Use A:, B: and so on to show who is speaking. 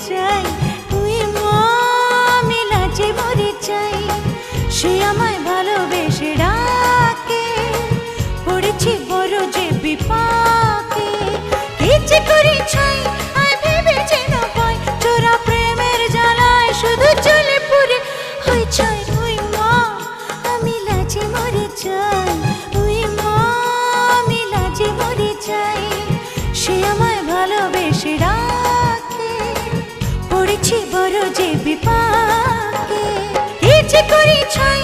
A: চাই, তুই মা আমি লাজে মরে চাই। সে আমায় ভালোবেসে ডাকে, পড়েছি বড় যে বিপাকে। কি যে করি ছাই আয় ভেবে যেন পাই, চোরা প্রেমের জ্বালায় শুধু চলে পুরে হয়ে চাই। তুই মা আমি লাজে মরে চাই, তুই মা আমি লাজে মরে চাই। সে আমায় ভালোবেসে ডাকে, পড়েছি বড় যে বিপাকে। কি যে করি ছাই